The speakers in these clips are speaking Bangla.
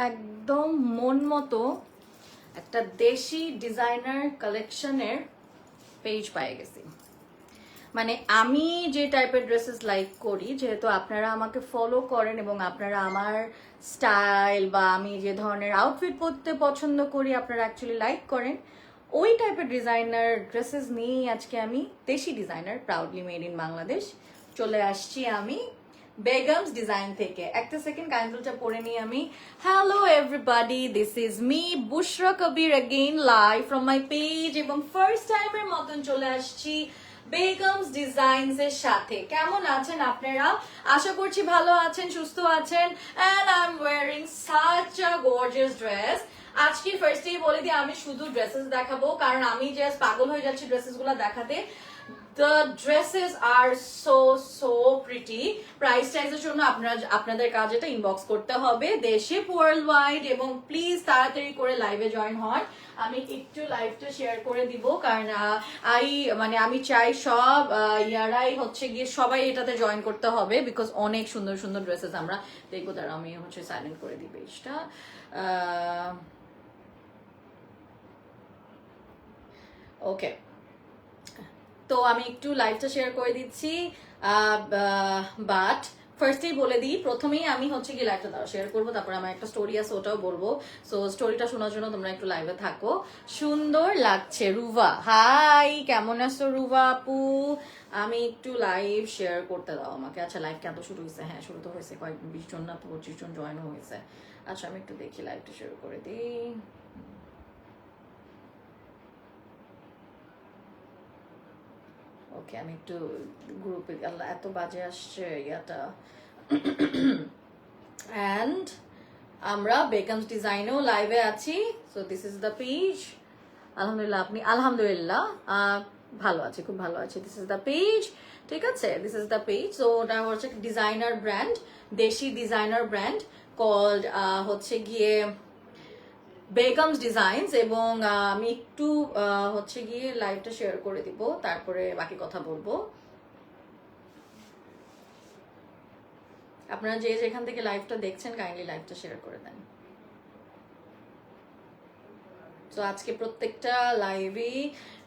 একদম মন মতো একটা দেশি ডিজাইনার কালেকশনের পেজ পেয়ে গেছি। মানে আমি যে টাইপের ড্রেসেস লাইক করি, যেহেতু আপনারা আমাকে ফলো করেন এবং আপনারা আমার স্টাইল বা আমি যে ধরনের আউটফিট পরতে পছন্দ করি আপনারা অ্যাকচুয়ালি লাইক করেন, ওই টাইপের ডিজাইনার ড্রেসেস নিয়েই আজকে আমি দেশি designer proudly made in Bangladesh চলে আসছি আমি বেগমস ডিজাইন থেকে। একটা সেকেন্ড কাইন্ডলটা পরে নিই আমি। Hello everybody, this is me Bushra Kabir again live from my page এবং ফার্স্ট টাইমের মতন চলে আসছি বেগমস ডিজাইনস এর সাথে। কেমন আছেন আপনারা? আশা করছি ভালো আছেন, সুস্থ আছেন। And I am wearing such a gorgeous dress. আজকে ফার্স্টেই বলে দিই আমি শুধু ড্রেসেস দেখাবো, কারণ আমি জাস্ট পাগল হয়ে যাচ্ছি ড্রেসেস গুলো দেখাতে। The dresses are so pretty. Price টাইজের জন্য আপনাদের কাজ এটা ইনবক্স করতে হবে দেশে ওয়ার্ল্ড ওয়াইড, এবং প্লিজ তাড়াতাড়ি করে লাইভে জয়েন হন। আমি একটু লাইভটা শেয়ার করে দিব, কারণ আমি চাই সব ইয়ারাই হচ্ছে গিয়ে সবাই এটাতে জয়েন করতে হবে, বিকজ অনেক সুন্দর সুন্দর ড্রেসেস আমরা দেখবো। তারা আমি হচ্ছে সাইলেন্ট করে দিই পেজটা। ওকে, তো আমি একটু লাইভটা শেয়ার করে দিচ্ছি, বাট ফার্স্টেই বলে দিই, প্রথমেই আমি হচ্ছে কি লাইভটা শেয়ার করবো, তারপর আমার একটা স্টোরি আছে ওটাও বলবো। সো স্টোরিটা শোনার জন্য তোমরা একটু লাইভে থাকো। সুন্দর লাগছে রুভা, হাই, কেমন আছো রুভা আপু? আমি একটু লাইভ শেয়ার করতে দাও আমাকে। আচ্ছা, লাইভ কেন শুরু হয়েছে? হ্যাঁ, শুরু তো হয়েছে, কয়েক 20 জন না 25 জন জয়েনও হয়েছে। আচ্ছা, আমি একটু দেখি, লাইভটা শেয়ার করে দিই। ওকে, আমি একটু গ্রুপে, আল্লাহ এত বাজে আসছে ইয়াটা। অ্যান্ড আমরা বেগমস ডিজাইনেও লাইভে আছি। So this is the page. আলহামদুলিল্লাহ, আপনি? আলহামদুলিল্লাহ ভালো আছি, খুব ভালো আছি। দিস ইজ দ্য পেজ, ঠিক আছে? This is the page. So ওটা হচ্ছে ডিজাইনার ব্র্যান্ড, দেশি ডিজাইনার ব্র্যান্ড কল্ড হচ্ছে গিয়ে বেগমস ডিজাইনস। এবং আমি একটু হচ্ছে গিয়ে লাইভটা শেয়ার করে দিব, তারপরে বাকি কথা বলবো। আপনারা যে যেখান থেকে লাইভটা দেখছেন কাইন্ডলি লাইভটা শেয়ার করে দেন। তো আজকে প্রত্যেকটা লাইভে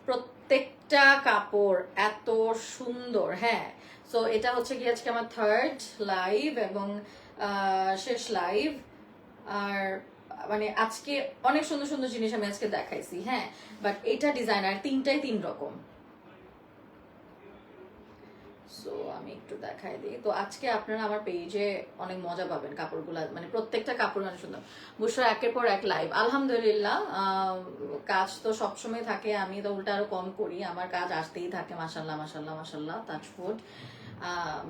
প্রত্যেকটা কাপড় এত সুন্দর। হ্যাঁ, সো এটা হচ্ছে কি আজকে আমার থার্ড লাইভ এবং শেষ লাইভ। আর মানে আজকে অনেক সুন্দর সুন্দর জিনিস আমি আজকে দেখাইছি। হ্যাঁ, বাট এটা ডিজাইনার তিনটাই তিন রকম। সো আমি একটু দেখাই দিই। তো আজকে আপনারা আমার পেজে অনেক মজা পাবেন, কাপড়গুলা মানে প্রত্যেকটা কাপড় মানে সুন্দর। বুশরা একের পর এক লাইভ, আলহামদুলিল্লাহ। কাজ তো সবসময় থাকে, আমি তো উল্টা আরো কম করি, আমার কাজ আসতেই থাকে। মাশাল্লাহ মাশাল্লাহ মাশাল্লাহ, টাচফুড।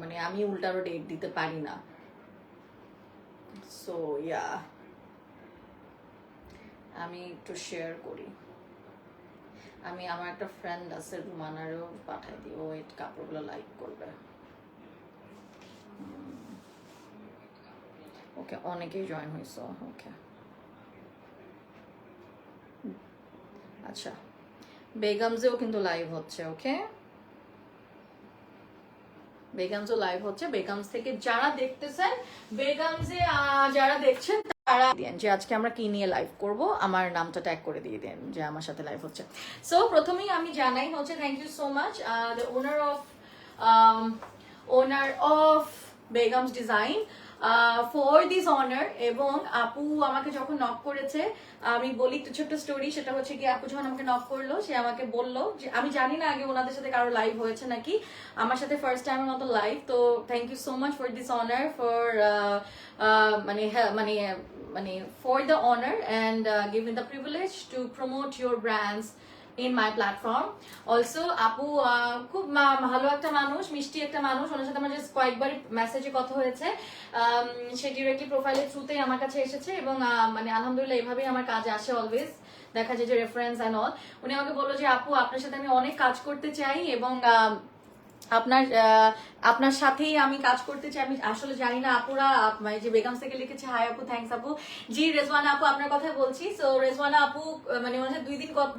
মানে আমি উল্টা আরো ডেট দিতে পারি না। সো ইয়া, আমি একটু শেয়ার করি। আমি আমার একটা ফ্রেন্ড আছে রুমানারও পাঠাই দিই, ও এই কাপড়গুলো লাইক করবে। ওকে, অনেকেই জয়েন হয়েছে। ওকে, আচ্ছা, বেগমসেও কিন্তু লাইভ হচ্ছে। ওকে, বেগমসও লাইভ হচ্ছে। বেগমস থেকে যারা দেখতেছেন, বেগমসে যারা দেখছেন তারা দেন যে আজকে আমরা কি নিয়ে লাইভ করব, আমার নামটা ট্যাগ করে দিয়ে দেন যে আমার সাথে লাইভ হচ্ছে। সো প্রথমেই আমি জানাই হচ্ছে thank you so much the owner of Begums design for this honour. এবং আপু আমাকে যখন নক করেছে, আমি বলি একটু ছোট্ট স্টোরি, সেটা হচ্ছে কি আপু যখন আমাকে নক করলো, সে আমাকে বললো যে আমি জানি না আগে ওনাদের সাথে কারো লাইভ হয়েছে নাকি, আমার সাথে ফার্স্ট টাইমের মতো লাইভ। তো thank you so much for this honour, for মানে মানে মানে for the honour and giving the privilege to promote your brands in my platform. Also আপু খুব ভালো একটা মানুষ, মিষ্টি একটা মানুষ। ওনার সাথে আমার জাস্ট কয়েকবার মেসেজে কথা হয়েছে, সে ডিরেক্টলি প্রোফাইলের থ্রুতেই আমার কাছে এসেছে এবং মানে আলহামদুলিল্লাহ এভাবেই আমার কাজে আসে অলওয়েজ, দেখা যায় যে রেফারেন্স অ্যান্ড অল। উনি আমাকে বললো যে আপু আপনার সাথে আমি অনেক কাজ করতে চাই এবং আপনার আপনার সাথেই আমি কাজ করতে চাই। আমি আসলে জানি না আপুরা, মানে যে বেগম থেকে লিখেছে হাই আপু, থ্যাঙ্কস আপু। জি রেজওয়ানা আপু আপনার কথা বলছি। সো রেজওয়ানা আপু মানে ওনার সাথে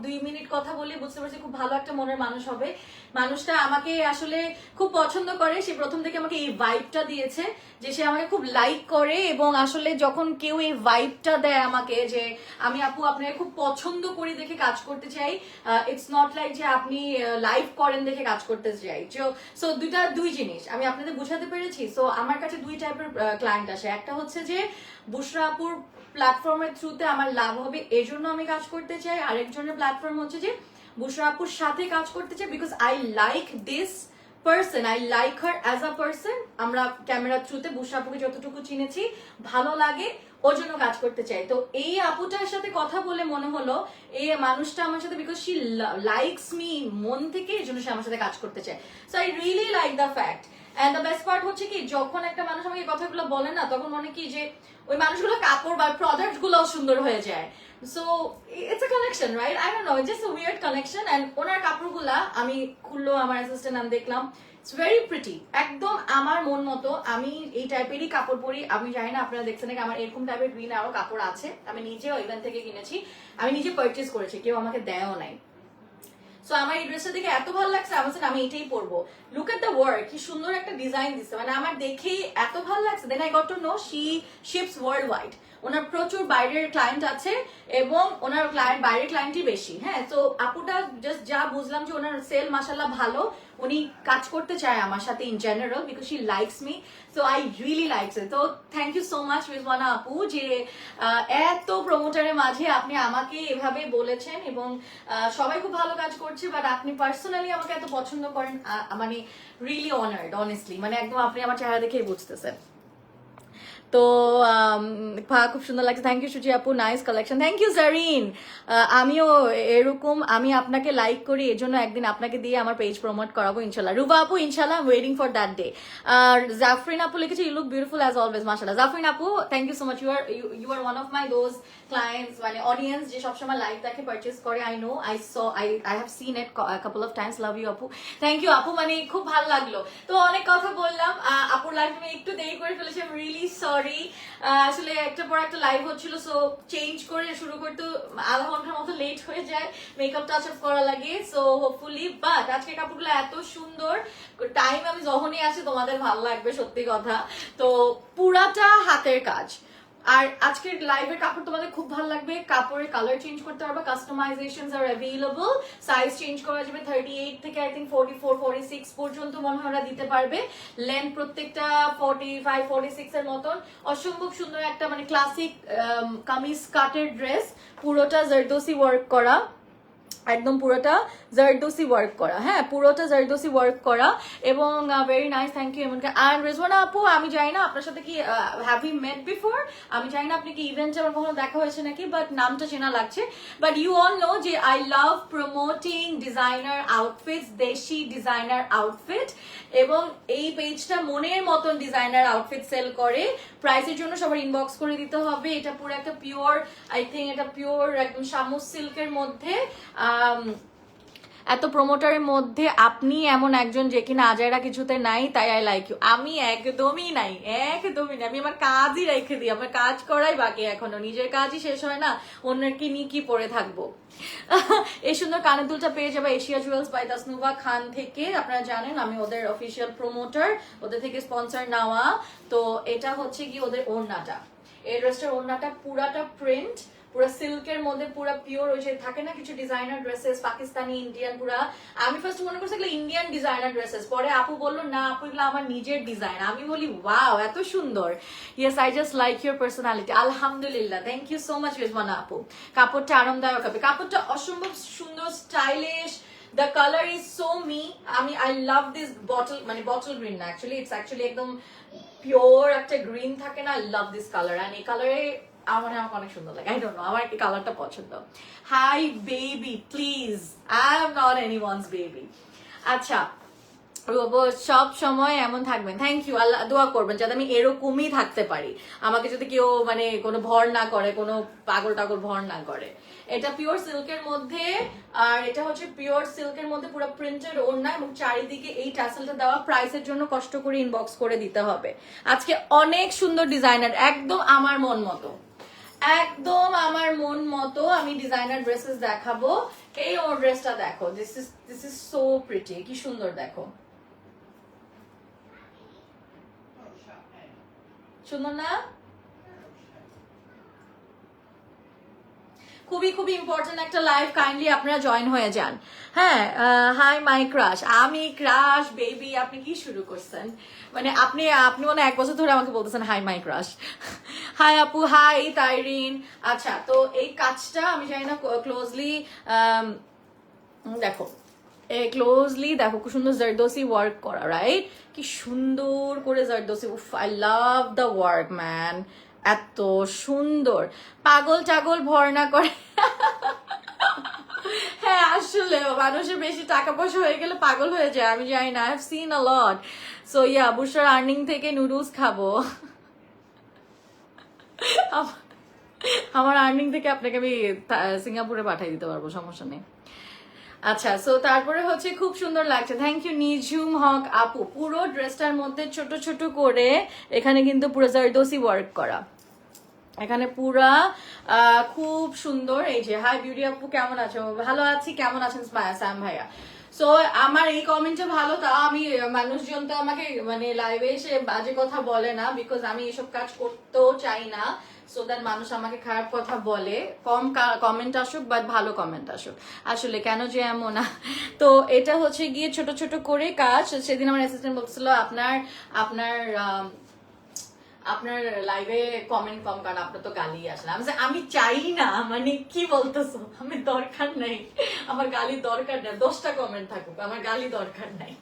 2 মিনিট কথা বলে বুঝতে পারছি খুব ভালো একটা মনের মানুষ হবে। মানুষটা আমাকে আসলে খুব পছন্দ করে, সে প্রথম থেকে আমাকে এই ভাইবটা দিয়েছে যে সে আমাকে খুব লাইক করে, এবং আসলে যখন কেউ এই ভাইবটা দেয় আমাকে যে আমি আপু আপনাকে খুব পছন্দ করি দেখে কাজ করতে চাই, ইটস নট লাইক যে আপনি লাইভ করেন দেখে কাজ করতে চাই। সো দুই জিনিস আমি আপনাদের বুঝাতে পেরেছি। সো আমার কাছে 2 টাইপের ক্লায়েন্ট আসে, একটা হচ্ছে যে বুশরা আপুর প্ল্যাটফর্মের থ্রুতে আমার লাভ হবে এই জন্য আমি কাজ করতে চাই, আরেকজনের প্ল্যাটফর্ম হচ্ছে যে বুশরা আপুর সাথে কাজ করতে চাই because I like this person, I like her as a person. আমরা ক্যামেরার থ্রুতে বুশরা আপুকে যতটুকু চিনেছি ভালো লাগে, ওর জন্য কাজ করতে চাই। তো এই আপুটার সাথে কথা বলে মনে হলো এই মানুষটা আমার সাথে বিকজ শি লাইকস মি মন থেকে, এই জন্য সে আমার সাথে কাজ করতে চায়। So I really like the fact. And the best part হচ্ছে কি, যখন একটা মানুষ আমাকে এই কথাগুলো বলে না, তখন মনে কি যে ওই মানুষগুলো কাপড় বা প্রোডাক্ট গুলো সুন্দর হয়ে যায়। So it's a connection, right? I don't know, just a weird connection. And ওনার কাপড়গুলা আমি খুললো, আমার অ্যাসিস্ট্যান্ট আমি দেখলাম, ইটস ভেরি প্রিটি, একদম আমার মন মতো। আমি এই টাইপেরই কাপড় পরি। আমি জানি না আপনারা দেখছেন নাকি, আমার এরকম টাইপের গ্রিন আরো কাপড় আছে, আমি নিজেও ইভেন্ট থেকে কিনেছি, আমি নিজে পারচেজ করেছি, কেউ আমাকে দেয়ও নাই। সো আমার এই ড্রেসটা দেখে এত ভালো লাগছে, আমি আমি এটাই পরবো। লুক এট দ্য ওয়ার্ক, কি সুন্দর একটা ডিজাইন দিচ্ছে, মানে আমার দেখেই এত ভালো লাগছে। Then I got to know she ships worldwide. ওনার প্রচুর বাইরের ক্লায়েন্ট আছে এবং ওনার বাইরের ক্লায়েন্টই বেশি। হ্যাঁ, তো আপুটা জাস্ট যা বুঝলাম যে ওনার সেল মাশাআল্লাহ ভালো, উনি কাজ করতে চায় আমার সাথে in general because she likes me. So I really likes it. তো thank you so much Rizwana আপু যে এত প্রমোটারের মাঝে আপনি আমাকে এভাবে বলেছেন, এবং সবাই খুব ভালো কাজ করছে, বাট আপনি পার্সোনালি আমাকে এত পছন্দ করেন, মানে রিয়েলি অনার্ড অনেস্টলি, মানে একদম আপনি আমার চেহারা দেখেই বুঝতেছেন। তো খুব সুন্দর লাগছে। থ্যাংক ইউ সুচি আপু, nice collection. Thank you Zarin. আমিও এরকম, আমি আপনাকে লাইক করি, এজন্য একদিন আপনাকে দিয়ে আমার পেজ প্রমোট করাবো ইনশাল্লাহ। রুবা আপু ইনশাল্লাহ, ওয়েটিং ফর দ্যাট ডে। আর জাফরিন আপু লিখেছে you look beautiful as always, মাশাআল্লাহ। জাফরিন আপু thank you so much. You are one of my those clients, মানে অডিয়েন্স যে সবসময় লাইভ দেখে পারচেস করে। I know, I have seen it couple of times. Love you আপু, থ্যাংক ইউ আপু, মানে খুব ভালো লাগলো। তো অনেক কথা বললাম, আপুর লাইভ আমি একটু দেরি করে ফেলেছি, আই এম রিয়েলি সরি। আসলে একটা পর একটা লাইভ হচ্ছিল, সো চেঞ্জ করে শুরু করতে আধা ঘন্টার মতো লেট হয়ে যায়, মেকআপ টাচ আপ করা লাগে। সো হোপফুলি, বাট আজকে কাপড়গুলো এত সুন্দর, টাইম আমি যখনই আসে তোমাদের ভালো লাগবে, সত্যি কথা। তো পুরাটা হাতের কাজ। আর আজকের লাইভের কাপড় তোমাদের খুব ভালো লাগবে। কাপড়ের কালার চেঞ্জ করতে পারবে, কাস্টমাইজেশনস আর অ্যাভেলেবল, সাইজ চেঞ্জ করা যাবে 38 থেকে আই থিঙ্ক 44 46 পর্যন্ত মনে হয় ওরা দিতে পারবে। লেন্থ প্রত্যেকটা 45 46 এর মতন। অসম্ভব সুন্দর একটা মানে ক্লাসিক কামিজ কাটের ড্রেস, পুরোটা জারদোসি ওয়ার্ক করা, একদম পুরোটা জারদোসি ওয়ার্ক করা। হ্যাঁ, পুরোটা জারদোসি ওয়ার্ক করা, এবং ভেরি নাইস, থ্যাংক ইউ এমনকি। আর রেজওয়ানা আপু, আমি জানি না আপনার সাথে কি হ্যাভ ইউ মেট বিফোর, আমি জানি না আপনি কি ইভেন্টে আমার কখনো দেখা হয়েছে নাকি, বাট নামটা চেনা লাগছে। বাট ইউ অল নো যে I love promoting designer outfits, দেশি ডিজাইনার আউটফিট, এবং এই পেজটা মনের মতন ডিজাইনার আউটফিট সেল করে। প্রাইসের জন্য সবার ইনবক্স করে দিতে হবে। এটা পুরো একটা পিওর, আই থিঙ্ক এটা পিওর একদম শামুক সিল্কের মধ্যে। এত প্রমোটারের মধ্যে আপনি এমন একজন যে কিনা আজাইরা কিছুতে নাই, তাই আই লাইক ইউ। আমি একদমই নাই, একদমই নাই। আমি আমার কাজই রেখে দিই, আমার কাজ করাই বাকি এখনো, নিজের কাজই শেষ হয় না, অন্যের কি নিয়ে কি পরে থাকবো। এই সুন্দর কানের দুলটা পেয়ে যাবে এশিয়া জুয়েলস বাই তাসনুভা খান থেকে। আপনারা জানেন আমি ওদের অফিসিয়াল প্রমোটার, ওদের থেকে স্পন্সর নেওয়া। তো এটা হচ্ছে কি ওদের ওড়নাটা, এই ড্রেসটার ওড়নাটা পুরাটা প্রিন্ট, পুরো সিল্কের মধ্যে, পুরো পিওর। ওই যে থাকে না কিছু ডিজাইনার ড্রেসেস পাকিস্তানি ইন্ডিয়ান, পুরা আমি ফার্স্ট মনে করছি এগুলো ইন্ডিয়ান ডিজাইনার ড্রেসেস, পরে আপু বললো না আপু এগুলো আমার নিজের ডিজাইন। আমি বলি ওয়াও এত সুন্দর। Yes, I just like your personality. আলহামদুলিল্লাহ, thank you so much Rizwana আপু। কাপড়টা আরামদায়ক হবে, কাপড়টা অসম্ভব সুন্দর, stylish. The color is so me. I love this bottle, মানে বটল গ্রিন না, it's একদম পিওর একটা গ্রিন থাকে না। I love this color, and এই কালারে আমাকে অনেক সুন্দর লাগে। আই ডোন্ট নো, আমার এই কালারটা পছন্দ। Hi baby please, I am not anyone's baby. আচ্ছা, সব সময় এমন থাকবেন, থ্যাংক ইউ। আল্লাহ দোয়া করবেন যাতে আমি এরকমই থাকতে পারি, আমাকে যদি কেউ মানে কোনো ভর না করে, কোনো পাগল টাগল ভর না করে। এটা পিওর সিল্কের মধ্যে, আর এটা হচ্ছে পিওর সিল্কের মধ্যে পুরো প্রিন্টেড ওড়না এবং চারিদিকে এই টাসেলটা দেওয়া। প্রাইসের জন্য কষ্ট করে ইনবক্স করে দিতে হবে। আজকে অনেক সুন্দর ডিজাইনার, একদম আমার মন মতো, একদম আমার মন মতো আমি ডিজাইনার ড্রেসেস দেখাবো। এই ওর ড্রেসটা দেখো, দিস ইজ সো প্রিটি, কি সুন্দর দেখো, সুন্দর না? খুবই খুবই ইম্পর্টেন্ট একটা লাইভ, কাইন্ডলি আপনারা জয়েন হয়ে যান। হ্যাঁ, হাই মাই ক্রাশ, আমি ক্রাশ বেবি। আপনি কি শুরু করছেন? মানে আপনি মনে হয় 1 বছর ধরে আমাকে বলতেছেন হাই মাই ক্রাশ। হাই আপু, হাই তাইরিন। আচ্ছা, তো এই কাজটা আমি জানি না ক্লোজলি দেখো, ক্লোজলি দেখো, খুব সুন্দর জারদোসি ওয়ার্ক করা, রাইট? কি সুন্দর করে জারদোসি, উফ I love the work man, এত সুন্দর। পাগল টাগল ভর না করে। হ্যাঁ, আসলে মানুষের বেশি টাকা পয়সা হয়ে গেলে পাগল হয়ে যায়, আমি জানি না, I have seen a lot. So yeah, বুশরার আর্নিং থেকে নুডলস খাবো। আমার আর্নিং থেকে আপনাকে আমি সিঙ্গাপুরে পাঠিয়ে দিতে পারবো, সমস্যা নেই। আচ্ছা, সো তারপরে হচ্ছে খুব সুন্দর লাগছে, থ্যাংক ইউ নিঝুম হক আপু। পুরো ড্রেসটার মধ্যে ছোট ছোট করে এখানে কিন্তু পুরো জারদোসি ওয়ার্ক করা, এখানে পুরা খুব সুন্দর। এই যে হাই বিউটি আপু, কেমন আছো? ভালো আছি, কেমন আছেন স্যাম ভাইয়া? সো আমার এই কমেন্টটা ভালো, তা আমি মানুষজন তো আমাকে মানে লাইভে এসে বাজে কথা বলে না, বিকজ আমি এসব কাজ করতেও চাই না, সো দ্যাট মানুষ আমাকে খারাপ কথা বলে। কম কমেন্ট আসুক, বাট ভালো কমেন্ট আসুক, আসলে কেন যে এমন। তো এটা হচ্ছে গিয়ে ছোট ছোট করে কাজ। সেদিন আমার অ্যাসিস্ট্যান্ট বলছিল আপনার আপনার আপনার লাইভে কমেন্ট কম, কারণ আপনার তো গালি আসে। আমি চাই না, মানে কি বলতেছো, আমি দরকার নাই, আমার গালি দরকার নাই, 10টা কমেন্ট থাকুক, আমার গালি দরকার নাই।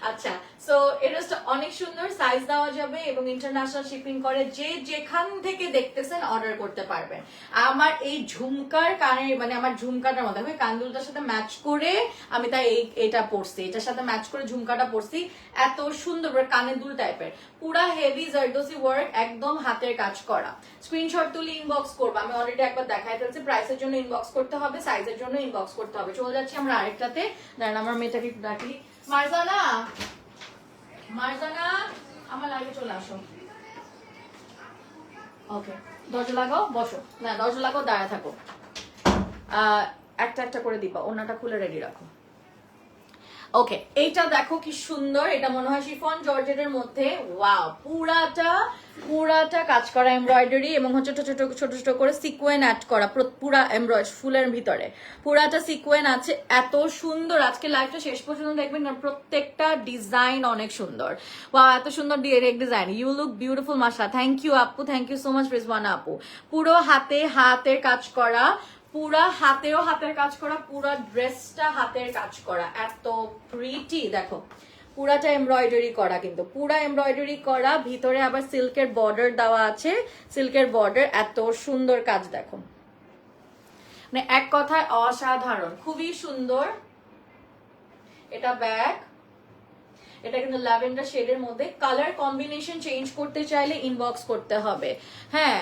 আচ্ছা, সো এই ড্রেসটা অনেক সুন্দর, সাইজ দেওয়া যাবে এবং ইন্টারন্যাশনাল শিপিং করে, যে যেখান থেকে দেখতেছেন অর্ডার করতে পারবেন। আমার এই ঝুমকার কানে, মানে আমার ঝুমকাটার মধ্যে আমি কান্দুলটার সাথে ম্যাচ করে আমি তাই এটা পরছি, এটার সাথে ম্যাচ করে ঝুমকাটা পরছি, এত সুন্দর কানে দুল টাইপের, পুরা হেভি জারদোসি ওয়ার্ক, একদম হাতের কাজ করা। স্ক্রিনশট তুলে ইনবক্স করবো, আমি অলরেডি একবার দেখাই ফেলছি। প্রাইসের জন্য ইনবক্স করতে হবে, সাইজের জন্য ইনবক্স করতে হবে। চলে যাচ্ছি আমরা আরেকটাতে, দাঁড়ান আমার মেয়েটাকে একটু ডাকি। মারজানা, মারজানা আমার লাইভে চলে আসো। ওকে, দরজা লাগাও, বসো, না দরজা লাগাও, দাঁড়ায় থাকো। একটা একটা করে দিবা, ওনাটা খুলে রেডি রাখো। ওকে, এইটা দেখো কি সুন্দর, এটা মনে হয় শিফন জর্জেটের মধ্যে। ওয়াও, পুরাটা কাজ করা এমব্রয়ডারি এবং হচ্ছে ছোট ছোট ছোট করে সিকোয়েন অ্যাড করা, পুরা এমব্রয়ডারি ফুলের ভিতরে পুরাটা সিকোয়েন আছে, এত সুন্দর। আজকে লাইভটা শেষ পর্যন্ত দেখবেন, কারণ প্রত্যেকটা ডিজাইন অনেক সুন্দর। ওয়াও, এত সুন্দর direct design, you look beautiful মাশাআল্লাহ। থ্যাংক ইউ আপু, thank you so much Rizwana আপু। পুরো হাতের কাজ করা, পুরা হাতেও হাতের কাজ করা, পুরা ড্রেসটা হাতের কাজ করা, এত প্রিটি। দেখো পুরাটা এমব্রয়ডারি করা, কিন্তু পুরা এমব্রয়ডারি করা, ভিতরে আবার সিল্কের বর্ডার দেওয়া আছে, সিল্কের বর্ডার, এত সুন্দর কাজ দেখো, মানে এক কথায় অসাধারণ, খুবই সুন্দর। এটা ব্যাগ, এটা কিন্তু ল্যাভেন্ডার শেডের মধ্যে। কালার কম্বিনেশন চেঞ্জ করতে চাইলে ইনবক্স করতে হবে। হ্যাঁ,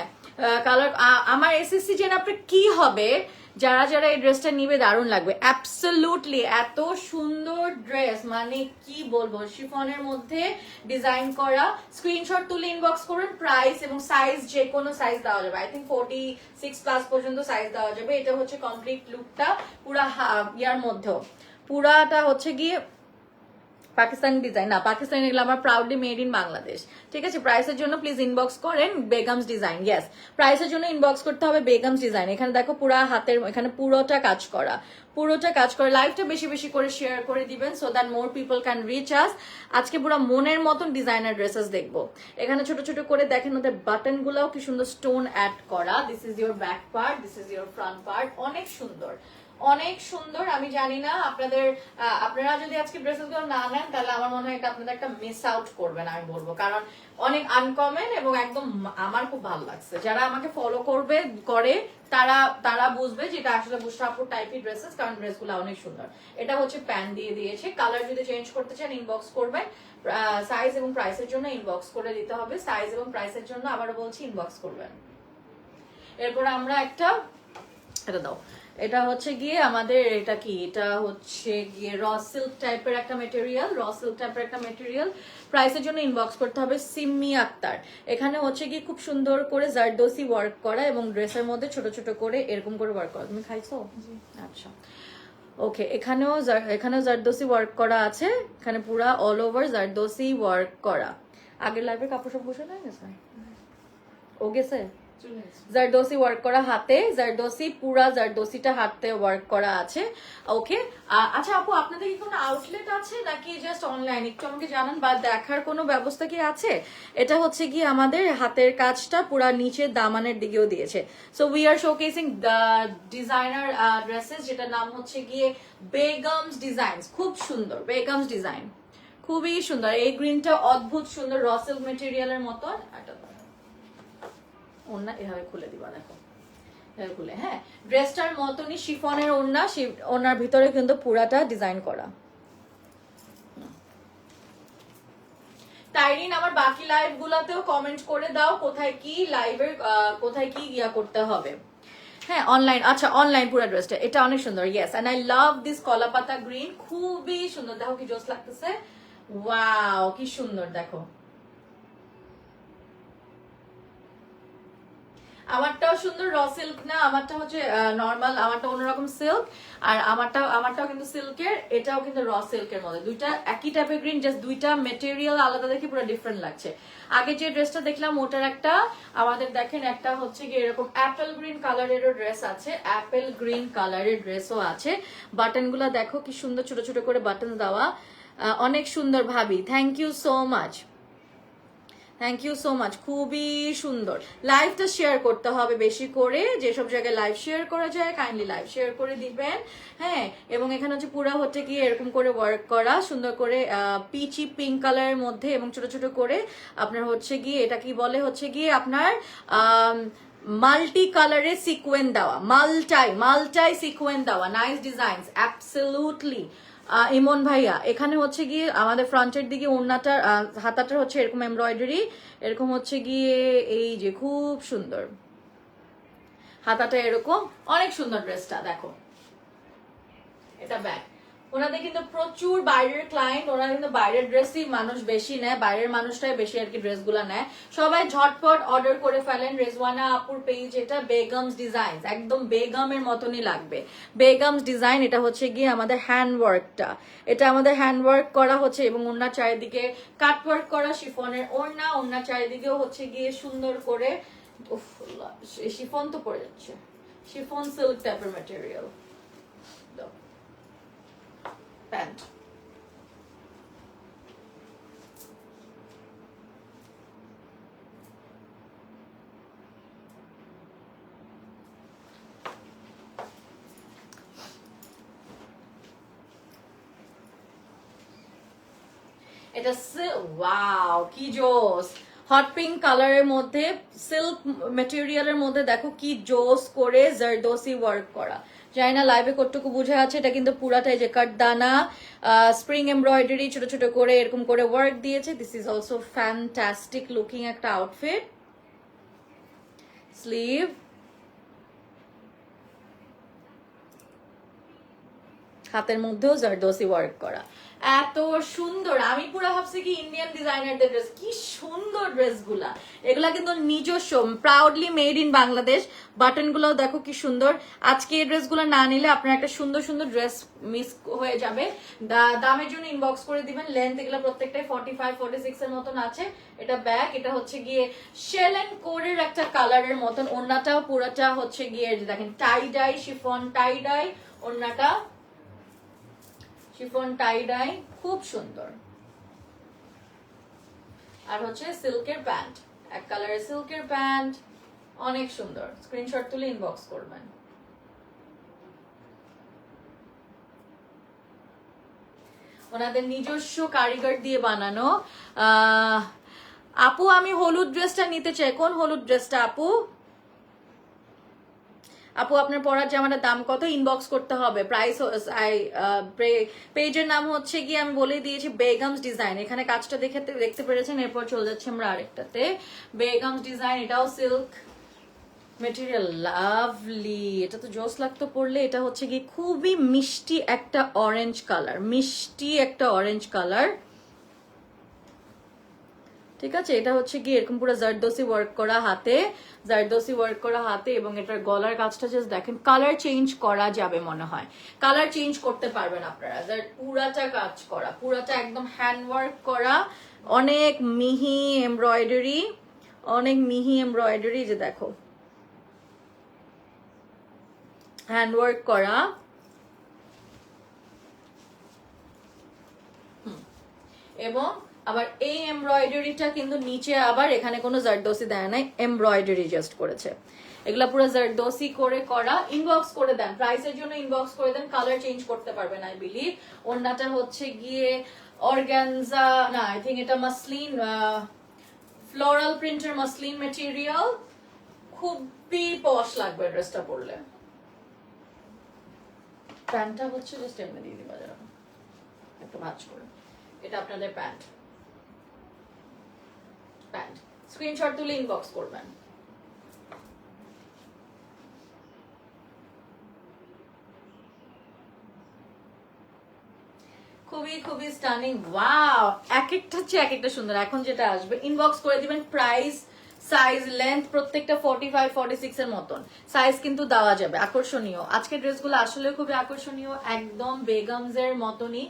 কালার আমার এসএসসি জেনে আপনার কি হবে, যারা যারা এই ড্রেসটা নিবে দারুণ লাগবে, অ্যাবসলিউটলি। এত সুন্দর ড্রেস, মানে কি বলবো, শিফনের মধ্যে ডিজাইন করা। স্ক্রিনশট তুলে ইনবক্স করুন। প্রাইস এবং সাইজ, যে কোনো সাইজ দেওয়া যাবে, আই থিঙ্ক 46+ পর্যন্ত সাইজ দেওয়া যাবে। এটা হচ্ছে কমপ্লিট লুকটা, পুরা ইয়ার মধ্যেও, পুরাটা হচ্ছে গিয়ে পাকিস্তানি ডিজাইন, না পাকিস্তানি এগুলো আমার প্রাউডলি মেড ইন বাংলাদেশ। ঠিক আছে, প্রাইসের জন্য প্লিজ ইনবক্স করেন বেগমস ডিজাইন। ইয়েস, প্রাইসের জন্য ইনবক্স করতে হবে বেগমস ডিজাইন। এখানে দেখো পুরা হাতের, এখানে পুরোটা কাজ করা, পুরোটা কাজ করে। লাইভটা বেশি বেশি করে শেয়ার করে দিবেন, so that more people can reach us. আজকে পুরো মনের মতন ডিজাইনার ড্রেসেস দেখবো। এখানে ছোট ছোট করে দেখেন, ওদের বাটন গুলাও কি সুন্দর স্টোন অ্যাড করা। This is your back part, this is your front part, অনেক সুন্দর, অনেক সুন্দর। আমি জানি না আপনারা যদি আজকে ড্রেসেসগুলো না নেন তাহলে আমার মনে হয় এটা আপনাদের একটা মিস আউট করবেন আমি বলবো, কারণ অনেক আনকমন এবং একদম আমার খুব ভালো লাগছে। যারা আমাকে ফলো করে তারা বুঝবে যে এটা আসলে বুশরা আপুর টাইপের ড্রেসেস, কারণ ড্রেসগুলো অনেক সুন্দর। এটা হচ্ছে প্যান দিয়ে দিয়েছে, কালার যদি চেঞ্জ করতে চান ইনবক্স করবেন, সাইজ এবং প্রাইসের জন্য ইনবক্স করে দিতে হবে। সাইজ এবং প্রাইসের জন্য আবারও বলছি ইনবক্স করবেন। এরপর আমরা এটা দাও, এটা হচ্ছে গিয়ে আমাদের এটা কি, এটা হচ্ছে গিয়ে র সিল্ক টাইপের একটা মেটেরিয়াল। প্রাইসের জন্য ইনবক্স করতে হবে সিম্মি আক্তার। এখানে হচ্ছে গিয়ে খুব সুন্দর করে জারদোসি ওয়ার্ক করা এবং ড্রেসের মধ্যে ছোট ছোট করে এরকম করে ওয়ার্ক করা। তুমি খাইছো? আচ্ছা ওকে, এখানেও জারদোসি ওয়ার্ক করা আছে, এখানে পুরা অল ওভার জারদোসি ওয়ার্ক করা। আগের লাইভের কাপড় সব বসে না গেছে, ও গেছে জারদোসি ওয়ার্ক করা হাতে, পুরা জারদোসিটা হাতে ওয়ার্ক করা আছে। ওকে, আচ্ছা আপু আপনাদের কি কোনো আউটলেট আছে নাকি জাস্ট অনলাইন, একটু আমাকে জানান, বা দেখার কোনো ব্যবস্থা কি আছে? এটা হচ্ছে কি আমাদের হাতের কাজটা পুরা নিচে দামানের দিকেও দিয়েছে। So we are showcasing the designer dresses, যেটার নাম হচ্ছে গিয়ে বেগমস ডিজাইনস। খুব সুন্দর বেগমস ডিজাইন, খুবই সুন্দর। এই গ্রিনটা অদ্ভুত সুন্দর, র সিল্ক মেটেরিয়ালের মতন। ওড়না এভাবে খুলে দিবা, দেখো এভাবে খুলে, হ্যাঁ ড্রেসটার মতনই শিফনের ওড়না, ওড়নার ভিতরে কিন্তু পুরাটা ডিজাইন করা। তাইরিন আমার বাকি লাইভ গুলাতেও কমেন্ট করে দাও কোথায় কি ইয়া করতে হবে। হ্যাঁ অনলাইন, আচ্ছা অনলাইন পুরো ড্রেসটা, এটা অনেক সুন্দর। Yes, and I love this কলাপাতা গ্রিন, খুবই সুন্দর। দেখো কি জোস লাগতেছে, ওয়াও কি সুন্দর। দেখো আমারটাও সুন্দর, র সিল্ক না, আমারটা হচ্ছে নর্মাল, আমারটা অন্যরকম সিল্ক, আর আমারটাও কিন্তু সিল্কের, এটাও কিন্তু র সিল্কের মধ্যে। দুইটা একই টাইপের গ্রিন, জাস্ট দুইটা মেটেরিয়াল আলাদা দেখে পুরো ডিফারেন্ট লাগছে। আগে যে ড্রেসটা দেখলাম ওটার একটা, আমাদের দেখেন একটা হচ্ছে গিয়ে এরকম অ্যাপেল গ্রিন কালারেরও ড্রেস আছে, অ্যাপেল গ্রিন কালারের ড্রেসও আছে। বাটন গুলা দেখো কি সুন্দর, ছোট ছোট করে বাটন দেওয়া, অনেক সুন্দর ভাবি, thank you so much, thank you so much, খুবই সুন্দর। লাইভটা শেয়ার করতে হবে বেশি করে, যেসব জায়গায় লাইভ শেয়ার করা যায় কাইন্ডলি লাইভ শেয়ার করে দিবেন। হ্যাঁ, এবং এখানে হচ্ছে পুরা হচ্ছে গিয়ে এরকম করে ওয়ার্ক করা সুন্দর করে, পিচি পিঙ্ক কালারের মধ্যে, এবং ছোট ছোট করে আপনার হচ্ছে গিয়ে এটা কি বলে, হচ্ছে গিয়ে আপনার মাল্টি কালারের সিকোয়েন্স দেওয়া, মাল্টাই সিকোয়েন্স দেওয়া, নাইস ডিজাইনস, অ্যাবসলিউটলি। ইমন ভাইয়া, এখানে হচ্ছে গিয়ে আমাদের ফ্রন্টের দিকে ওড়নাটার হাতাটার হচ্ছে এরকম এমব্রয়ডারি, এরকম হচ্ছে গিয়ে এই যে খুব সুন্দর হাতাটা, এরকম অনেক সুন্দর ড্রেসটা। দেখো এটা ব্যাক, ওনাদের কিন্তু প্রচুর বাইরের ক্লায়েন্ট, ওনারা কিন্তু বাইরের ড্রেসই মানুষ বেশি নেয়, বাইরের মানুষটাই বেশি আর কি ড্রেসগুলো নেয়। সবাই ঝটপট অর্ডার করে ফেলেন। রেজওয়ানা আপুর পেজ, এটা বেগমস ডিজাইন, একদম বেগমের মতনই লাগবে, বেগমস ডিজাইন। এটা হচ্ছে গিয়ে আমাদের হ্যান্ডওয়ার্কটা, এটা আমাদের হ্যান্ডওয়ার্ক করা হচ্ছে, এবং ওনার চারিদিকে কাটওয়ার্ক করা শিফনের ওনার চারিদিকেও হচ্ছে গিয়ে সুন্দর করে, শিফন তো পড়ে যাচ্ছে, শিফন সিল্ক টাইপের ম্যাটেরিয়াল প্যান্ট। এটা ওয়াও কি জোস, হট পিঙ্ক কালারের মধ্যে সিল্ক ম্যাটেরিয়ালের মধ্যে দেখো কি জোস করে জারদোসি ওয়ার্ক করা। জানি না লাইভে কতটুকু বুঝে আছে, এটা কিন্তু পুরাটাই যে কাটদানা স্প্রিং এমব্রয়ডারি ছোট ছোট করে এরকম করে ওয়ার্ক দিয়েছে। This is also fantastic looking একটা আউটফিট। স্লিভ, হাতের মধ্যেও জারদোসি ওয়ার্ক করা, এত সুন্দর। আমি পুরো ভাবছি কি ইন্ডিয়ান ডিজাইনারদের ড্রেস, কি সুন্দর ড্রেসগুলা, এগুলা কিন্তু নিজস্ব, proudly made in Bangladesh. Button গুলাও দেখো কি সুন্দর। আজকে এই ড্রেসগুলো না নিলে আপনার একটা সুন্দর সুন্দর ড্রেস মিস হয়ে যাবে। দামের জন্য ইনবক্স করে দিবেন। লেন্থ এগুলো প্রত্যেকটাই 45-46 এর মতন আছে। এটা ব্যাক, এটা হচ্ছে গিয়ে শেল এন্ড কোরের একটা কালারের মতন। ওড়নাটাও পুরাটা হচ্ছে গিয়ে দেখেন টাই ডাই, শিফন টাই ডাই ওড়নাটা, শিফন টাই ডাই, খুব সুন্দর। আর হচ্ছে সিল্কের প্যান্ট, এক কালারের সিল্কের প্যান্ট, অনেক সুন্দর। স্ক্রিনশট তুলে ইনবক্স করবেন। ওনাদের নিজস্ব কারিগর দিয়ে বানানো। আপু আমি হলুদ ড্রেসটা নিতে চাই। কোন হলুদ ড্রেসটা আপু? আপু আপনার পরার জামাটার দাম কত? ইনবক্স করতে হবে। প্রাইস পেজের নাম হচ্ছে গিয়ে আমি বলে দিয়েছি বেগমস ডিজাইন। এখানে কাজটা দেখতে পেরেছেন। এরপর চলে যাচ্ছে আমরা আরেকটাতে, বেগমস ডিজাইন। এটাও সিল্ক মেটেরিয়াল, লাভলি। এটা তো জোস লাগতো পরলে। এটা হচ্ছে গিয়ে খুবই মিষ্টি একটা অরেঞ্জ কালার, মিষ্টি একটা অরেঞ্জ কালার, ঠিক আছে। এটা হচ্ছে কি এরকম পুরো জারদোসি ওয়ার্ক করা হাতে, জারদোসি ওয়ার্ক করা হাতে, এবং এটার গলার কাজটা জাস্ট দেখেন। কালার চেঞ্জ করা যাবে মনে হয়, কালার চেঞ্জ করতে পারবেন আপনারা। পুরাটা কাজ করা, পুরাটা একদম হ্যান্ড ওয়ার্ক করা, অনেক মিহি এমব্রয়ডারি, অনেক মিহি এমব্রয়ডারি। যে দেখো হ্যান্ড ওয়ার্ক করা, এবং আবার এই এমব্রয়ডারিটা কিন্তু নিচে আবার এখানে কোনো জারদোসি দেয় নাই, এমব্রয়ডারি জাস্ট করেছে। এগুলা পুরো জারদোসি করে করা। ইনবক্স করে দেন, প্রাইসের জন্য ইনবক্স করে দেন, কালার চেঞ্জ করতে পারবেন আই বিলিভ। ওড়নাটা হচ্ছে গিয়ে অর্গানজা, না আই থিঙ্ক এটা মাসলিন, ফ্লোরাল প্রিন্টের মাসলিন মেটেরিয়াল। খুবই পশ লাগবে ড্রেসটা পরলে। প্যান্টটা হচ্ছে জাস্ট এমনি দিয়ে দিবা যারা একটু ভাঁজ করে। এটা আপনাদের প্যান্ট, প্যান্ট স্ক্রিনশট তুলে ইনবক্স করবেন। খুবই খুবই স্টানিং, ওয়াও। এক একটা হচ্ছে এক একটা সুন্দর। এখন যেটা আসবে ইনবক্স করে দিবেন। প্রাইস, সাইজ, লেন্থ প্রত্যেকটা 45 46 এর মতন সাইজ কিন্তু দেওয়া যাবে। আকর্ষণীয় আজকের ড্রেসগুলো আসলে খুবই আকর্ষণীয়, একদম বেগমস এর মতনই।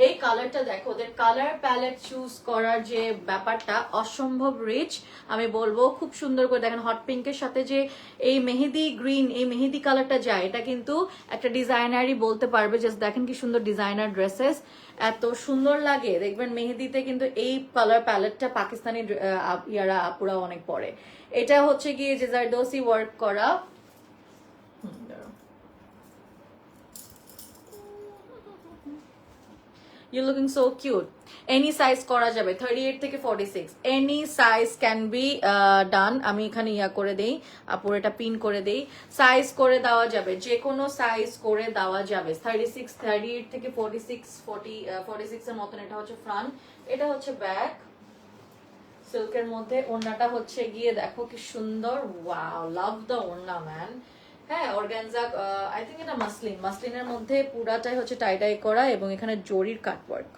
এই কালারটা দেখো, ওদের কালার প্যালেট চুজ করার যে ব্যাপারটা অসম্ভব রিচ। আমি বলবো খুব সুন্দর করে দেখেন, হট পিঙ্কের সাথে যে এই মেহেদি গ্রিন, এই মেহেদি কালারটা যায়, এটা কিন্তু একটা ডিজাইনারই বলতে পারবে। জাস্ট দেখেন কি সুন্দর ডিজাইনার ড্রেসেস, এত সুন্দর লাগে। দেখবেন মেহেদিতে কিন্তু এই কালার প্যালেটটা পাকিস্তানি ইয়ারা আপুরা অনেক পরে। এটা হচ্ছে গিয়ে যে জারদোসি ওয়ার্ক করা। You're looking so cute. Any size করা যাবে, 38 থেকে 46 any size can be done. আমি এখানে ইয়া করে দেই, আপুর এটা পিন করে দেই, সাইজ করে দেওয়া যাবে, যে কোনো সাইজ করে দেওয়া যাবে। 36, 38 থেকে 46, 46 এর মতন। এটা হচ্ছে ফ্রন্ট, এটা হচ্ছে ব্যাক, সিল্কের মধ্যে। ওড়নাটা হচ্ছে গিয়ে দেখো কি সুন্দর, ওয়াও, লাভ দ্য ওড়না ম্যান। হ্যাঁ, অর্গানজা, আই থিঙ্ক এটা মাসলিন, মাসলিনের মধ্যে পুরাটাই হচ্ছে টাই টাই করা, এবং এখানে জরির কাটওয়ার্ক।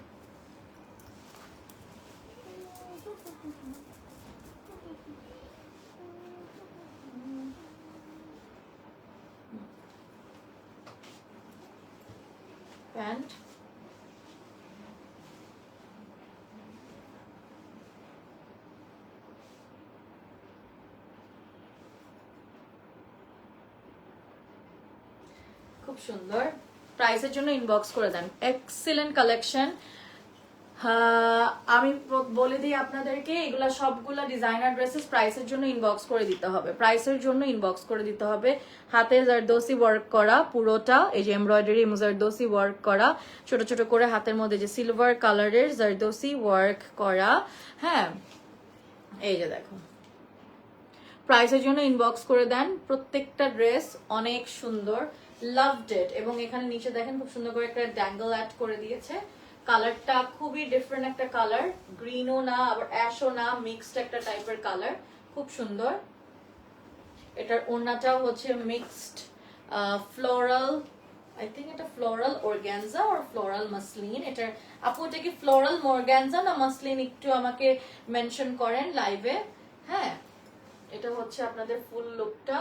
প্যান্ট, খুব সুন্দর। প্রাইসের জন্য ইনবক্স করে দেন। Excellent collection. আমি বলে দিই আপনাদেরকে, এগুলা সবগুলা ডিজাইনার ড্রেসেস। প্রাইসের জন্য ইনবক্স করে দিতে হবে, প্রাইসের জন্য ইনবক্স করে দিতে হবে। হাতে জারদোসি ওয়ার্ক করা পুরোটা, এই যে এমব্রয়ডারি জারদোসি ওয়ার্ক করা, ছোট ছোট করে হাতের মধ্যে যে সিলভার কালারের জারদোসি ওয়ার্ক করা। হ্যাঁ, এই যে দেখো, প্রাইসের জন্য ইনবক্স করে দেন। প্রত্যেকটা ড্রেস অনেক সুন্দর, লাভড ইট। এবং এখানে নিচে দেখেন খুব সুন্দর করে একটা ড্যাঙ্গল অ্যাড করে দিয়েছে। কালারটা খুবই ডিফারেন্ট একটা কালার, গ্রিনও না আবার অ্যাশও না, মিক্সড একটা টাইপের কালার, খুব সুন্দর। এটার ওড়নাটাও হচ্ছে মিক্সড ফ্লোরাল, আই থিঙ্ক এটা ফ্লোরাল অর্গানজা আর ফ্লোরাল মাসলিন। এটার আপু এটা কি ফ্লোরাল অর্গানজা না মাসলিন, একটু আমাকে মেনশন করেন লাইভে। হ্যাঁ, এটা হচ্ছে আপনাদের ফুল লুকটা।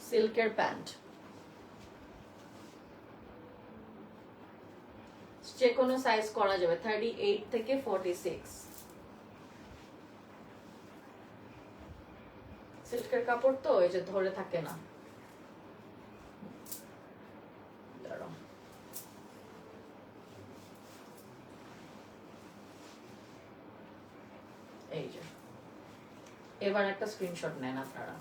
সিল্কের প্যান্ট, যে কোনো সাইজ করা যাবে, 38 থেকে 46। সিল্কের কাপড় তো এই যে ধরে থাকে না। এই যে এবার একটা স্ক্রিনশট নেন আপনারা।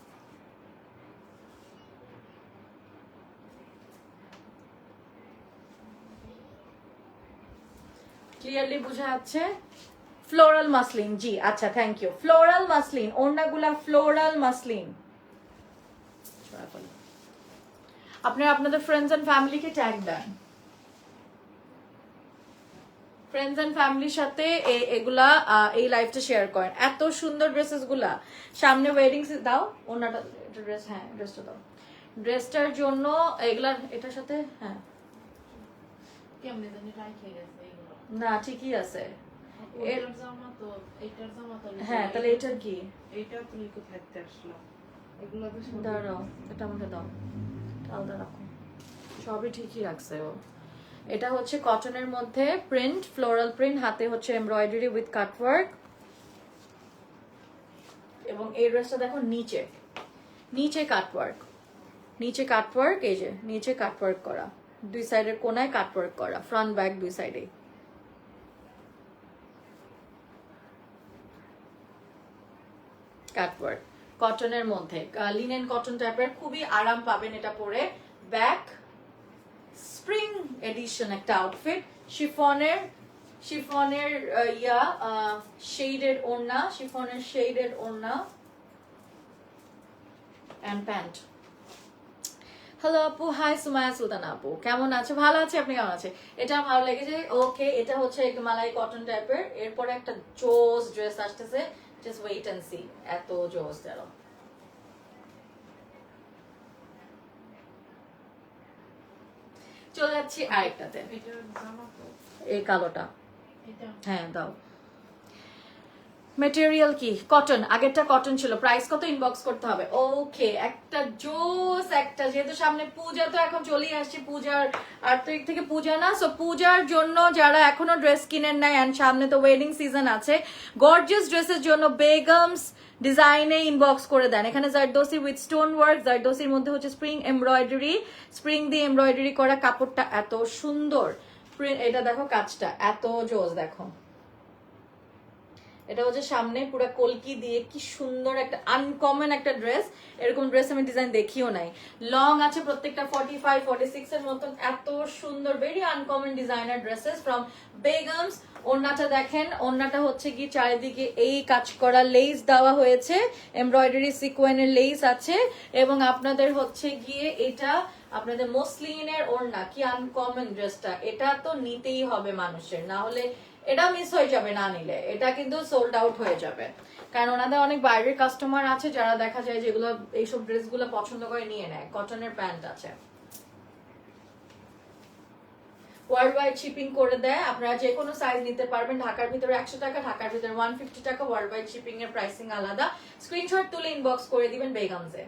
ক্লিয়ারলি বোঝা যাচ্ছে? ফ্লোরাল মাসলিন, জি আচ্ছা থ্যাংক ইউ। ফ্লোরাল মাসলিন, ওড়নাগুলা ফ্লোরাল মাসলিন। আপনারা আপনাদের ফ্রেন্ডস এন্ড ফ্যামিলিকে ট্যাগ দেন, ফ্রেন্ডস এন্ড ফ্যামিলির সাথে এগুলা এই লাইভটা শেয়ার করেন। এত সুন্দর ড্রেসেস গুলা, সামনে ওয়েডিং দাও ওনাটা, ড্রেস, হ্যাঁ ড্রেসটা দাও, ড্রেসটার জন্য এগুলা এটার সাথে, হ্যাঁ না ঠিকই আছে। হ্যাঁ তাহলে এটার কি, দাঁড়াও এটা আমাকে দাও, আলাদা রাখো, সবই ঠিকই রাখছে ও। এটা হচ্ছে কটনের মধ্যে প্রিন্ট, ফ্লোরাল প্রিন্ট, হাতে হচ্ছে এমব্রয়ডারি উইথ কাটওয়ার্ক। এবং এই ড্রেসটা দেখো নিচে, নিচে কাটওয়ার্ক, নিচে কাটওয়ার্ক, এই যে নিচে কাটওয়ার্ক করা, দুই সাইডের কোনায় কাটওয়ার্ক করা, ফ্রন্ট ব্যাক দুই সাইডে কাটওয়ার্ক, কটনের মধ্যে লিনেন কটন টাইপের, খুবই আরাম পাবেন এটা পরে। ব্যাক স্প্রিং এডিশন একটা আউটফিট, শিফনের, শিফনের ইয়া শেডেড ওড়না, শিফনের শেডেড ওড়না এন্ড প্যান্ট। হ্যালো আপু, হাই সুমায়া সুলতানা আপু, কেমন আছে? ভালো আছে, আপনি কেমন আছে? এটা ভালো লেগেছে, ওকে। এটা হচ্ছে একটু মালাই কটন টাইপের, এরপরে একটা জোস ড্রেস আসতেছে, জাস্ট ওয়েট এন্ড সি, এত জোস দাঁড়ো। চলে যাচ্ছি আরেকটাতে, এই কালোটা, হ্যাঁ দাও। মেটেরিয়াল কি? কটন, আগেরটা কটন ছিল। প্রাইস কত? ইনবক্স করতে হবে। ওকে, একটা জোস, একটা যেহেতু সামনে পূজা তো এখন চলেই আসছে, পূজার 8 তারিখ থেকে পূজা না, সো পূজার জন্য যারা এখনো ড্রেস কিনেন নাই এন্ড সামনে তো ওয়েডিং সিজন আছে, গর্জিয়াস ড্রেসের জন্য বেগমস ডিজাইনে ইনবক্স করে দেন। এখানে জারদোসি উইথ স্টোন ওয়ার্ক, জারদোসির মধ্যে হচ্ছে স্প্রিং এমব্রয়ডারি, স্প্রিং দিয়ে এমব্রয়ডারি করা, কাপড়টা এত সুন্দর, এটা দেখো কাজটা এত জোস, দেখো এটা হচ্ছে সামনে পুরো কলকি দিয়ে, কি সুন্দর একটা আনকমন একটা ড্রেস। এরকম ড্রেস আমি ডিজাইন দেখিও নাই। লং আছে প্রত্যেকটা 45 46 এর মতন, এত সুন্দর, very uncommon designer dresses from Begum's. ওড়নাটা দেখেন, ওড়নাটা হচ্ছে কি চারিদিকে এই কাজ করা লেস দেওয়া হয়েছে, এমব্রয়ডারি সিকোয়েনের লেস আছে, এবং আপনাদের হচ্ছে গিয়ে এটা আপনাদের মসলিনের ওড়না। কি আনকমন ড্রেসটা, এটা তো নিতেই হবে মানুষের, না হলে এটা মিস হয়ে যাবে, না নিলে এটা কিন্তু সোল্ড আউট হয়ে যাবে। কারণ ওনাদের অনেক বাইরের কাস্টমার আছে যারা দেখা যায় যেগুলো এইসব ড্রেসগুলো পছন্দ করে নিয়ে নেয়। কটনের প্যান্ট আছে, ওয়ার্ল্ড ওয়াইড শিপিং করে দেয়, আপনারা যে কোনো সাইজ নিতে পারবেন। ঢাকার ভিতরে 100 টাকা, ঢাকার ভিতরে 150 টাকা, ওয়ার্ল্ড ওয়াইড শিপিং এর প্রাইসিং আলাদা। স্ক্রিনশট তুলে ইনবক্স করে দিবেন বেগমসে।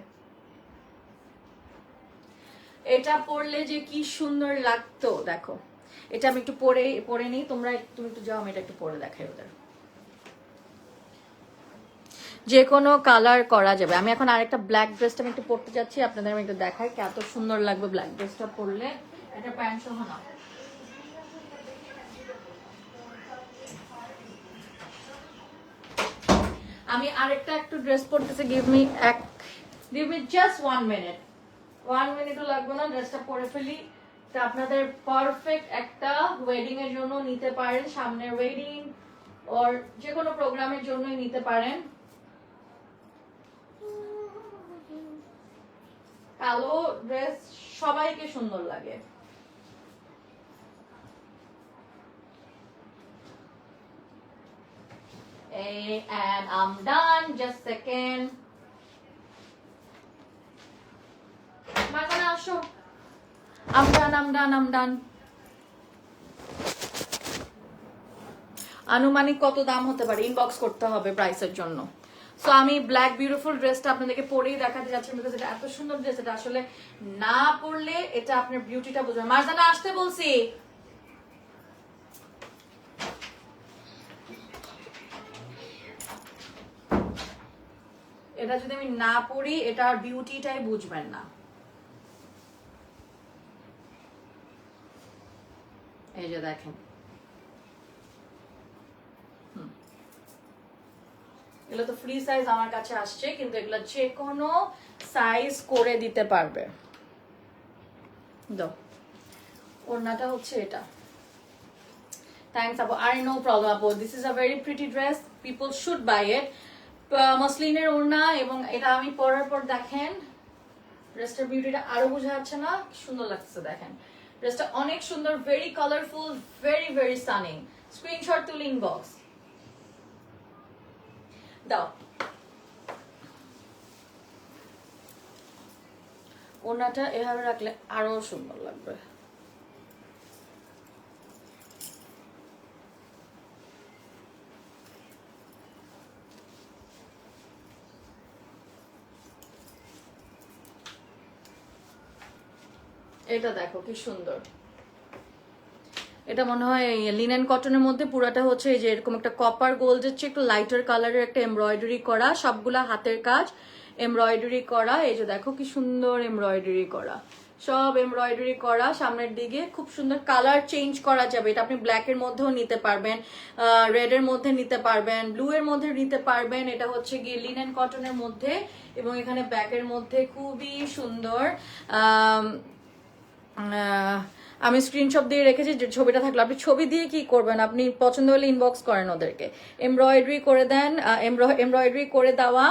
এটা পরলে যে কি সুন্দর লাগতো দেখো, এটা আমি একটু পরে নিই, তুমি একটু যাও, আমি এটা একটু পরে দেখাই ওদের। যে কোনো কালার করা যাবে। আমি এখন আরেকটা ব্ল্যাক ড্রেসটা আমি একটু পরতে যাচ্ছি, আপনাদের আমি একটু দেখাই কত সুন্দর লাগবে ব্ল্যাক ড্রেসটা পরলে। এটা প্যান্ট সহ না, আমি আরেকটা একটু ড্রেস পরতেছি। গিভ মি জাস্ট 1 মিনিট, 1 মিনিটও লাগবে না, ড্রেসটা পরে ফেলি। তা আপনাদের পারফেক্ট একটা ওয়েডিং এর জন্য নিতে পারেন, সামনের ওয়েডিং ওর যে কোনো প্রোগ্রামের জন্যই নিতে পারেন। কালো ড্রেস সবাইকে সুন্দর লাগে। And I'm done, just second. Margana, আসো। I'm done. আনুমানিক কত দাম হতে পারে ইনবক্স করতে হবে প্রাইসের জন্য। সো আমি ব্ল্যাক বিউটিফুল ড্রেসটা আপনাদেরকে পরেই দেখাতে যাচ্ছি, বিকজ এটা এত সুন্দর ড্রেস, এটা আসলে না পরলে এটা আপনার বিউটিটা বুঝবে। মারজানা আসতে বলছি। এটা যদি আমি না পরি এটার বিউটিটাই বুঝবেন না। এই যে দেখেন, এগুলো তো ফ্রি সাইজ আমার কাছে আসছে, কিন্তু এগুলো যে কোনো সাইজ করে দিতে পারবে। ওড়নাটা হচ্ছে এটা, Thanks, Apo. I no problem, Apo. This is a very pretty dress. People should buy it. মসলিনের ওড়না এবং এটা আমি পরার পর দেখেন ড্রেসটার বিউটিটা আরো বোঝা যাচ্ছে না, সুন্দর লাগছে দেখেন। ড্রেসটা অনেক সুন্দর, very colourful, very very stunning. Screenshot তুলে ইনবক্স দাও। ওড়নাটা এভাবে রাখলে আরো সুন্দর লাগবে। এটা দেখো কি সুন্দর, এটা মনে হয় লিনেন কটনের মধ্যে পুরাটা হচ্ছে এই যে এরকম একটা কপার গোল্ডের চেয়ে একটু লাইটার কালারের একটা এমব্রয়ডারি করা, সবগুলা হাতের কাজ এমব্রয়ডারি করা। এই যে দেখো কি সুন্দর এমব্রয়ডারি করা, সব এমব্রয়ডারি করা সামনের দিকে, খুব সুন্দর। কালার চেঞ্জ করা যাবে, এটা আপনি ব্ল্যাকের মধ্যেও নিতে পারবেন, রেড এর মধ্যে নিতে পারবেন, ব্লু এর মধ্যে নিতে পারবেন। এটা হচ্ছে গিয়ে লিনেন কটনের মধ্যে এবং এখানে ব্যাকের মধ্যে খুবই সুন্দর। আমি স্ক্রিনশট দিয়ে রেখেছি, যে ছবিটা থাকলে আপনি ছবি দিয়ে কি করবেন, আপনি পছন্দ হলে ইনবক্স করেন ওদেরকে, এমব্রয়ডারি করে দেন, এমব্রয়ডারি করে দেওয়া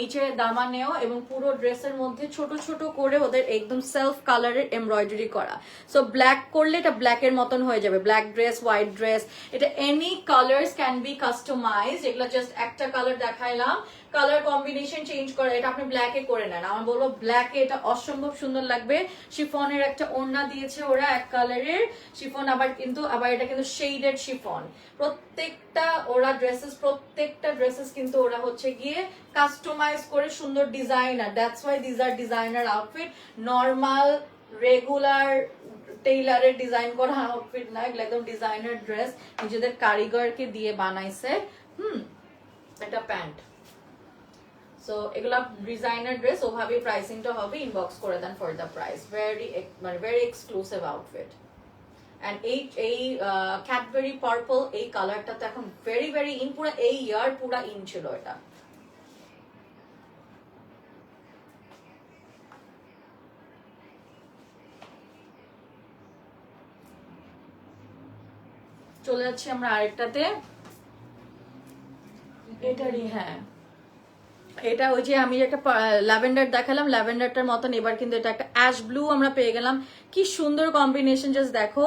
নিচে দামানেও এবং পুরো ড্রেসের মধ্যে ছোট ছোট করে ওদের একদম সেলফ কালারের এমব্রয়ডারি করা। সো ব্ল্যাক করলে এটা ব্ল্যাকের মতন হয়ে যাবে, ব্ল্যাক ড্রেস, হোয়াইট ড্রেস, এটা any colours can be customise. এগুলো জাস্ট একটা কালার দেখাইলাম, কালার কম্বিনেশন চেঞ্জ করে এটা আপনি ব্ল্যাকে করে নেন। আমার বলবো ব্ল্যাকে এটা অসম্ভব সুন্দর লাগবে। শিফনের একটা ওড়না দিয়েছে ওরা এক কালারের শিফন, আবার এটা কিন্তু শেডেড শিফন। প্রত্যেকটা ওরা ড্রেসেস, প্রত্যেকটা ড্রেসেস কিন্তু ওরা হচ্ছে গিয়ে কাস্টমাইজ করে সুন্দর designer. That's why this are designer outfit, normal regular টেইলারের ডিজাইন করা আউটফিট না, এগুলো একদম ডিজাইনার ড্রেস, নিজেদের কারিগরকে দিয়ে বানাইছে। এটা প্যান্ট। সো এগুলা ডিজাইনার ড্রেস, ওভাবে প্রাইসিংটা হবে, ইনবক্স করে দেন for the price. Very exclusive outfit. And এই ক্যাডবেরি পার্পল এই কালারটা তো এখন ভেরি ভেরি ইন, পুরো এই ইয়ার পুরা ইন ছিল এটা। চলে যাচ্ছি আমরা আরেকটাতে, এটারই হ্যাঁ, এটা ওই যে আমি একটা ল্যাভেন্ডার দেখালাম, ল্যাভেন্ডারটার মতন এবার কিন্তু এটা একটা অ্যাশ ব্লু আমরা পেয়ে গেলাম। কি সুন্দর কম্বিনেশন, জাস্ট দেখো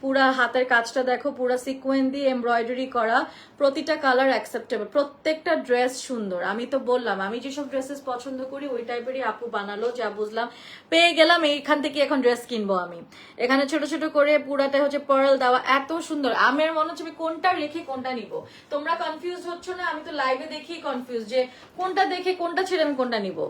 পুরা হাতের কাজটা দেখো, পুরা সিকোয়েন দিয়ে এমব্রয়ডারি করা, প্রতিটা কালার অ্যাকসেপ্টেবল, প্রত্যেকটা ড্রেস সুন্দর। আমি তো বললাম আমি যেসব ড্রেসেস পছন্দ করি ওই টাইপেরই আপু বানালো, যা বুঝলাম পেয়ে গেলাম, এইখান থেকে এখন ড্রেস কিনবো আমি। এখানে ছোট ছোট করে পুরাটা হচ্ছে পার্ল দেওয়া, এত সুন্দর। আমার মনে হচ্ছে আমি কোনটা রেখে কোনটা নিব। তোমরা কনফিউজ হচ্ছ না? আমি তো লাইভে দেখি কনফিউজ, যে কোনটা দেখে কোনটা ছেড়ে আমি কোনটা নিব।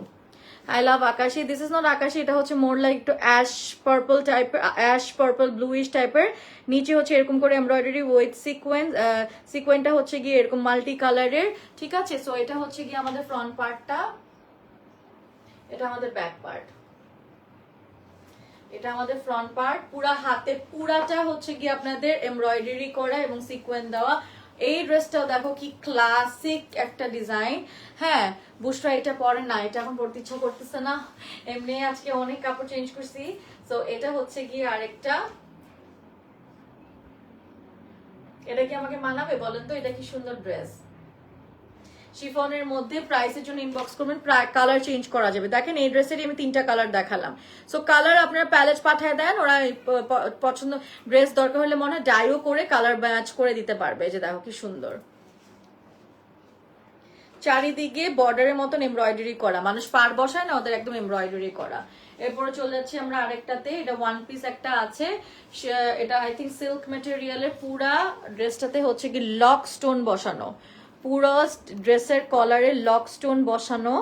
I love Akashi. This is not Akashi, এটা হচ্ছে মোর লাইক একটু অ্যাশ পার্পল টাইপের, অ্যাশ পার্পল ব্লুইশ টাইপের। নিচে হচ্ছে এরকম করে এমব্রয়ডারি উইথ সিকোয়েন্স, সিকোয়েন্সটা হচ্ছে গিয়ে এরকম মাল্টি কালারের, ঠিক আছে। সো এটা হচ্ছে গিয়ে আমাদের ফ্রন্ট পার্টটা, এটা আমাদের ব্যাক পার্ট, এটা আমাদের ফ্রন্ট পার্ট। পুরা হাতে পুরাটা হচ্ছে গিয়ে আপনাদের এমব্রয়ডারি করা এবং সিকোয়েন্স দেওয়া। এই ড্রেসটাও দেখো কি ক্লাসিক একটা ডিজাইন। হ্যাঁ বুসরা এটা পরে না, এটা এখন পড়তে ইচ্ছা করতেছে না, এমনি আজকে অনেক কাপড় চেঞ্জ করছি। তো এটা হচ্ছে গিয়ে আরেকটা, এটা কি আমাকে মানাবে বলেন তো? এটা কি সুন্দর ড্রেস, শিফনের মধ্যে। প্রাইসের জন্য ইনবক্স করবেন, কালার চেঞ্জ করা যাবে। দেখেন এই ড্রেসেরই আমি 3টা কালার দেখালাম। সো কালার আপনারা প্যালেট পাঠায় দেন, ওরা পছন্দ ড্রেস দরকার হলে মনে হয় ডাইও করে কালার ম্যাচ করে দিতে পারবে। যে দেখো কি সুন্দর, চারিদিকে বর্ডারের মতন এমব্রয়ডারি করা, মানুষ পার বসায় না, ওদের একদম এমব্রয়ডারি করা। এরপরে চলে যাচ্ছি আমরা আরেকটাতে, এটা ওয়ান পিস একটা আছে, এটা আই থিঙ্ক সিল্ক মেটেরিয়ালের। পুরা ড্রেসটাতে হচ্ছে কি লক স্টোন বসানো, পুরো ড্রেসের কলারে লক স্টোন বসানো,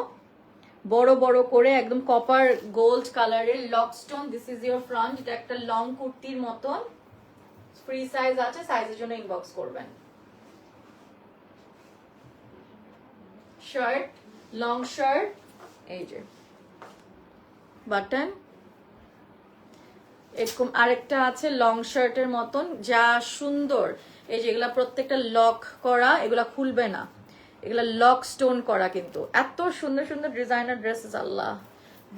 বড় বড় করে একদম কপার গোল্ড কালারের lock stone. This is your front. এটা একটা লং কুর্তির মতন, ফ্রি সাইজ আছে, সাইজের জন্য ইনবক্স করবেন। শার্ট, লং শার্ট, এই যে বাটন, এরকম আরেকটা আছে লং শার্টের মতন, যা সুন্দর। এই যে এগুলা প্রত্যেকটা লক করা, এগুলা খুলবে না, এগুলা লক স্টোন করা, কিন্তু এত সুন্দর সুন্দর ডিজাইনার ড্রেসেস, আল্লাহ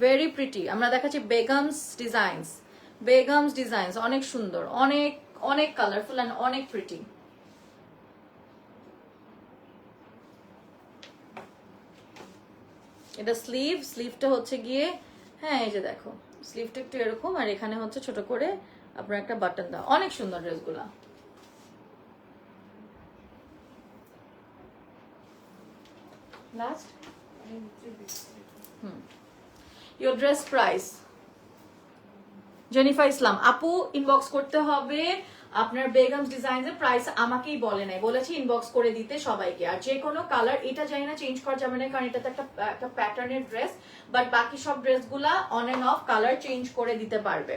ভেরি প্রিটি। আমরা দেখাচ্ছি বেগমস ডিজাইনস, বেগমস ডিজাইনস অনেক সুন্দর, অনেক অনেক কালারফুল এন্ড অনেক প্রিটি। এটা স্লিভটা হচ্ছে গিয়ে, হ্যাঁ এই যে দেখো স্লিভটা একটু এরকম, আর এখানে হচ্ছে ছোট করে আপনার একটা বাটন দাও। অনেক সুন্দর ড্রেসগুলা। Last your dress price Zenifa ইসলাম আপু, ইনবক্স করতে হবে আপনার বেগমস ডিজাইনের প্রাইস আমাকেই বলে নাই, বলেছি ইনবক্স করে দিতে সবাইকে। আর যে কোনো কালার, এটা জানি না চেঞ্জ করা যাবে না কারণ এটা তো একটা প্যাটার্নের ড্রেস, বাট বাকি সব ড্রেসগুলা on and off colour change করে দিতে পারবে।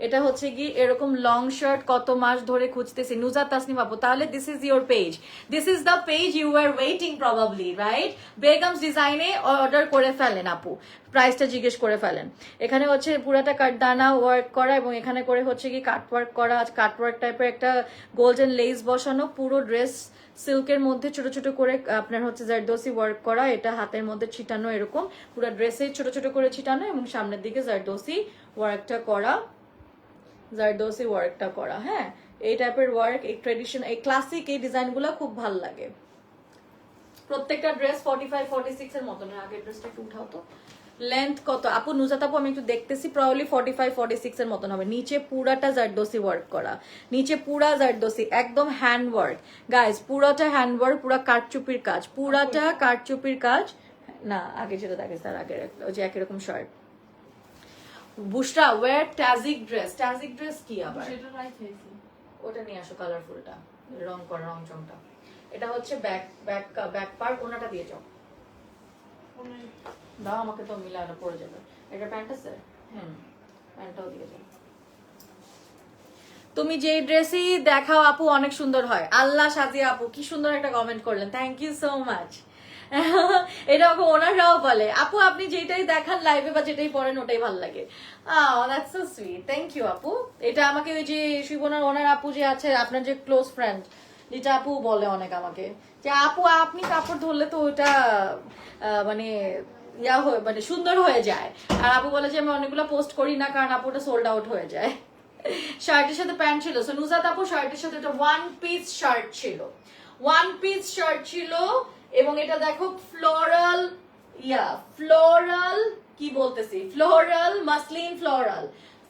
এটা হচ্ছে কি এরকম লং শার্ট কত মাস ধরে খুঁজতেছি নুজাত তাসনিম আপু, তাহলে this is your page, this is the page you are waiting probably, right? Begums ডিজাইনে অর্ডার করে ফেলেন আপু, প্রাইসটা জিজ্ঞেস করে ফেলেন। এখানে হচ্ছে পুরাটা কাটদানা ওয়ার্ক করা এবং এখানে করে হচ্ছে কি কাটওয়ার্ক করা, কাটওয়ার্ক টাইপের একটা গোল্ডেন লেস বসানো, পুরো ড্রেস সিল্কের মধ্যে ছোট ছোট করে আপনার হচ্ছে জারদোসি ওয়ার্ক করা, এটা হাতের মধ্যে ছিটানো, এরকম পুরো ড্রেসে ছোট ছোট করে ছিটানো এবং সামনের দিকে জারদোসি ওয়ার্কটা করা, জারদোসি ওয়ার্কটা করা। হ্যাঁ, এই টাইপের ওয়ার্ক, এই ট্রেডিশন, এই ক্লাসিক এই ডিজাইনগুলো খুব ভালো লাগে। প্রত্যেকটা ড্রেস 45-46 এর মতন। আগের ড্রেসটা একটু উঠাও তো। লেন্থ কত আপু? নুজাত আপু আমি একটু দেখতেছি, প্রবাবলি 45-46 এর মতন হবে। নিচে পুরাটা জারদোসি ওয়ার্ক করা, নিচে পুরা জারদোসি, একদম হ্যান্ড ওয়ার্ক গাইস, পুরাটা হ্যান্ড ওয়ার্ক, পুরা কারচুপির কাজ, পুরাটা কারচুপির কাজ। না আগে যেটা দেখেছি তার আগের ওই যে একই রকম শার্ট। বুশরা ওয়্যার ট্যাজিক ড্রেস, ট্যাজিক ড্রেস কি আবার? ওটা নিয়ে আসো, কালারফুলটা, রং করা, রং চংটা। এটা হচ্ছে ব্যাক পার্ট, ওনাটা দিয়ে যাও, দাও আমাকে তো মিলানো পড়ে যাবে। এটা প্যান্ট আছে, প্যান্টটাও দিয়ে যাও। তুমি যে ড্রেসই দেখাও আপু অনেক সুন্দর হয়। আল্লাহ সাজিয়া আপু কি সুন্দর একটা কমেন্ট করলেন, থ্যাংক ইউ সো মাচ। এটা আমাকে ওনারাও বলে আপু আপনি যেটাই দেখান লাইভে বা যেটাই পড়েন ওটাই ভালো লাগে। That's so sweet, thank you আপু। এটা আমাকে ওই যে শিবনার ওনার আপু যে আছে আপনার যে ক্লোজ ফ্রেন্ড, যেটা আপু বলে অনেক আমাকে যে আপু আপনি কাপড় ধরলে তো ওটা মানে মানে সুন্দর হয়ে যায়। আর আপু বলে যে আমি অনেকগুলো পোস্ট করি না কারণ আপু ওটা সোল্ড আউট হয়ে যায়। শার্টের সাথে প্যান্ট ছিল, সো নুজাত আপু শার্টের সাথে একটা ওয়ান পিস শার্ট ছিল, ওয়ান পিস শার্ট ছিল। এবং এটা দেখো ফ্লোরাল, ফ্লোরাল কি বলতেছি, ফ্লোরাল মাসলিন,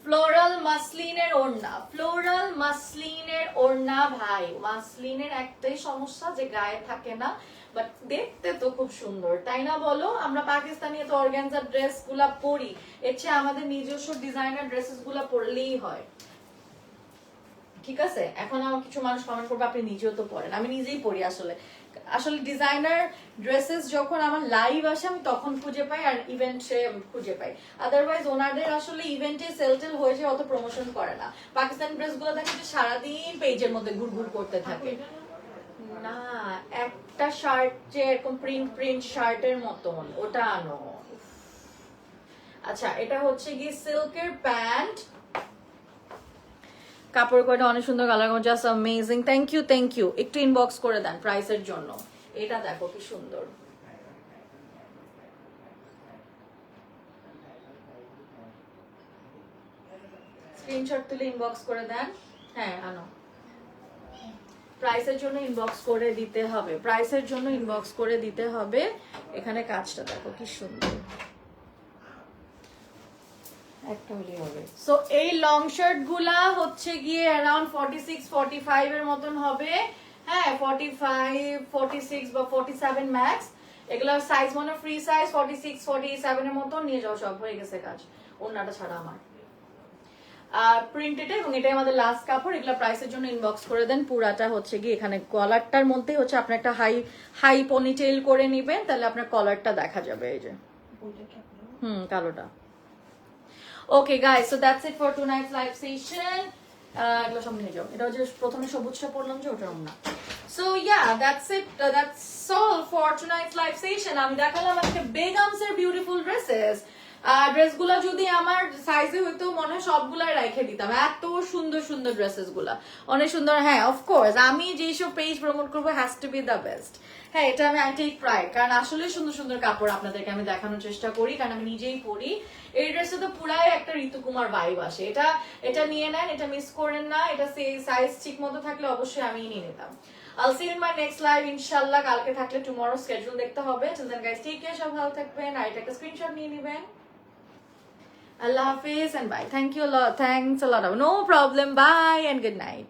ফ্লোরাল মাসলিনের ওড়না, ফ্লোরাল মাসলিনের ওড়না। ভাই মাসলিনের একটাই সমস্যা যে গায়ে থাকে না, বাট দেখতে তো খুব সুন্দর, তাই না বলো? আমরা পাকিস্তানি তো অর্গানজা ড্রেস গুলা পরি, এর চেয়ে আমাদের নিজস্ব ডিজাইনার ড্রেসেস গুলা পরলেই হয়। ঠিক আছে, এখন আমার কিছু মানুষ কমেন্ট করবে আপনি নিজেও তো পরেন, আমি নিজেই পরি। আসলে ডিজাইনার ড্রেসেস যখন আমার লাইভ আসে আমি তখন খুঁজে পাই আর ইভেন্টে খুঁজে পাই, আদারওয়াইজ ওনাদের আসলে ইভেন্টে সেল হয়ে যায়, অত প্রমোশন করে না। পাকিস্তানি ড্রেস গুলো দেখে যে সারাদিন পেজের মধ্যে ঘুরঘুর করতে থাকে। না একটা শার্ট যে এরকম প্রিন্ট শার্টের মতন, ওটা আনো। আচ্ছা এটা হচ্ছে কি সিল্কের প্যান্ট, কাপড় কয়টা অনেক সুন্দর, colour just amazing. Thank you, একটু ইনবক্স করে দেন প্রাইসের জন্য। এটা দেখো কি সুন্দর, স্ক্রিনশট তুলে ইনবক্স করে দেন। হ্যাঁ আনো, প্রাইসের জন্য ইনবক্স করে দিতে হবে, প্রাইসের জন্য ইনবক্স করে দিতে হবে। এখানে কাজটা দেখো কি সুন্দর, একটা হলেই হবে। সো এই লং শার্ট গুলা হচ্ছে গিয়ে অ্যারাউন্ড 46-45 এর মতন হবে। হ্যাঁ 45-46 বা 47 ম্যাক্স। এগুলা সাইজ মনে ফ্রি সাইজ 46-47 এর মতন নিয়ে যাও, সব হয়ে গেছে কাজ, ওন্নাটা ছাড়া আমার। আর প্রিন্টেড, এবং এটাই আমাদের লাস্ট কাপড়। এগুলা প্রাইসের জন্য ইনবক্স করে দেন। পুরাটা হচ্ছে গিয়ে এখানে কলারটার মধ্যে হচ্ছে আপনি একটা হাই পনিটেইল করে নেবেন, তাহলে আপনার কলারটা দেখা যাবে। এই যে কালোটা। Okay guys, so that's it for tonight's live session. এগুলো সামনে নিয়ে যাও, এটা হচ্ছে প্রথমে সবুজটা পড়লাম যে ওটার না। So yeah that's it, that's all for tonight's live session. আমি দেখালাম আজকে বেগমস এর বিউটিফুল ড্রেসেস। ড্রেসগুলো যদি আমার সাইজে হইতো মনে হয় সবগুলাই রেখে দিতাম, এত সুন্দর সুন্দর ড্রেসেস গুলা, অনেক সুন্দর। হ্যাঁ অফকোর্স আমি যেসব পেজ প্রমোট করবো has to B the best. হ্যাঁ এটা আমি আই টেক প্রাইড, কারণ আসলে সুন্দর সুন্দর কাপড় আপনাদেরকে আমি দেখানোর চেষ্টা করি, কারণ আমি নিজেই পরি। এই ড্রেসটা তো পুরাই একটা ঋতুকুমার ভাইব আসে। এটা নিয়ে নেন, এটা মিস করেন না, এটা সাইজ ঠিক মতো থাকলে অবশ্যই আমি নিয়ে নিতাম। I'll see you in my next live ইনশাআল্লাহ। কালকে থাকলে tomorrow schedule দেখতে হবে। Till then guys take care, সব ভালো থাকবেন, আর এটা একটা স্ক্রিনশট নিয়ে নেবেন। Allah Hafiz and bye. Thank you a lot. Thanks a lot. No problem. Bye and good night.